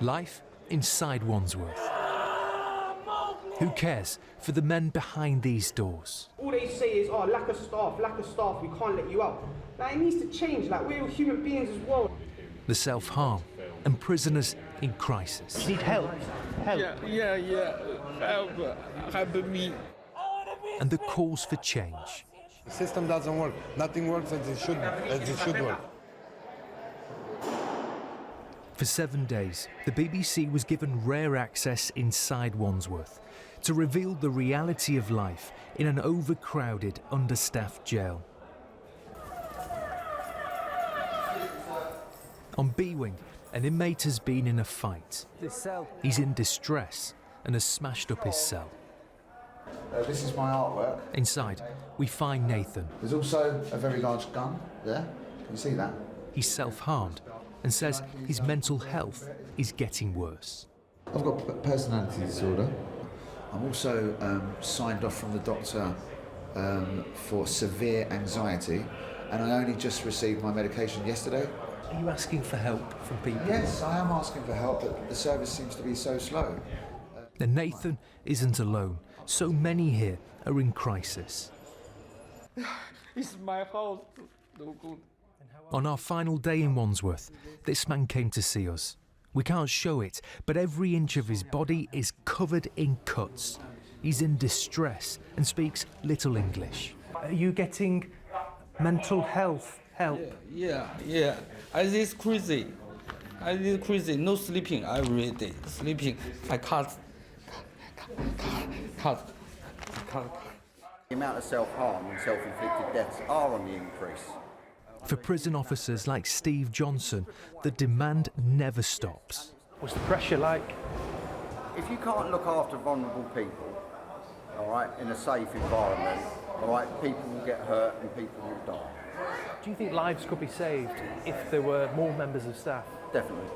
Life inside Wandsworth. Who cares for the men behind these doors? All they say is, oh, lack of staff, we can't let you out. Like, it needs to change, like, we're human beings as well. The self-harm and prisoners in crisis. Need help? Help? Yeah. Help me. And the calls for change. The system doesn't work. Nothing works as it should work. For 7 days, the BBC was given rare access inside Wandsworth to reveal the reality of life in an overcrowded, understaffed jail. On B Wing, an inmate has been in a fight. He's in distress and has smashed up his cell. This is my artwork. Inside, we find Nathan. There's also a very large gun there. Can you see that? He's self-harmed and says his mental health is getting worse. I've got personality disorder. I'm also signed off from the doctor for severe anxiety, and I only just received my medication yesterday. Are you asking for help from people? Yes, I am asking for help, but the service seems to be so slow. And Nathan isn't alone. So many here are in crisis. It's my house. No good. On our final day in Wandsworth, this man came to see us. We can't show it, but every inch of his body is covered in cuts. He's in distress and speaks little English. Are you getting mental health help? Yeah. I is crazy. No sleeping every day. Sleeping. I can't. The amount of self-harm and self-inflicted deaths are on the increase. For prison officers like Steve Johnson, the demand never stops. What's the pressure like? If you can't look after vulnerable people, all right, in a safe environment, all right, people will get hurt and people will die. Do you think lives could be saved if there were more members of staff? Definitely.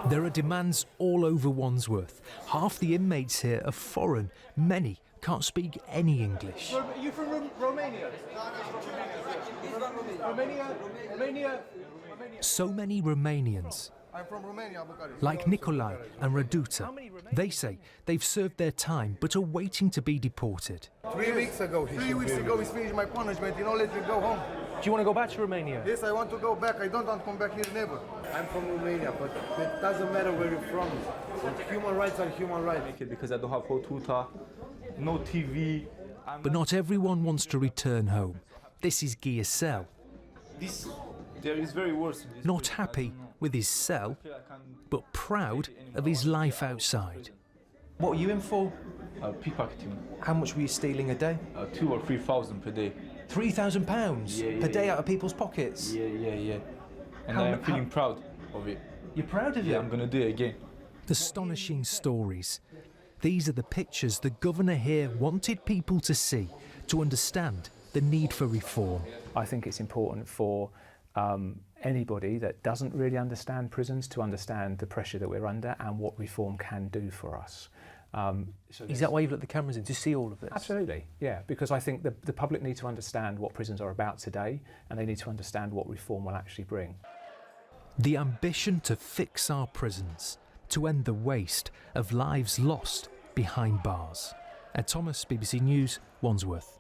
There are demands all over Wandsworth. Half the inmates here are foreign. Many can't speak any English. Are you from Romania? Romania? So many Romanians. I'm from Romania, Bucharest. Like Nikolai and Raduta. They say they've served their time but are waiting to be deported. 3 weeks ago, he finished my punishment. Let me go home. Do you want to go back to Romania? Yes, I want to go back. I don't want to come back here never. I'm from Romania, but it doesn't matter where you're from. But human rights are human rights. Because I don't have hot water, no TV. But not everyone wants to return home. This is Gia's cell. There is very worse. Not happy with his cell, but proud of his life outside. What were you in for? Pickpocketing. How much were you stealing a day? 2,000 or 3,000 per day. £3,000 per day out of people's pockets? Yeah. And I'm feeling proud of it. You're proud of it? Yeah, I'm going to do it again. Astonishing stories. These are the pictures the governor here wanted people to see, to understand the need for reform. I think it's important for anybody that doesn't really understand prisons to understand the pressure that we're under and what reform can do for us. Is that why you've let the cameras in, to see all of this? Absolutely, yeah, because I think the public need to understand what prisons are about today, and they need to understand what reform will actually bring. The ambition to fix our prisons, to end the waste of lives lost behind bars. Ed Thomas, BBC News, Wandsworth.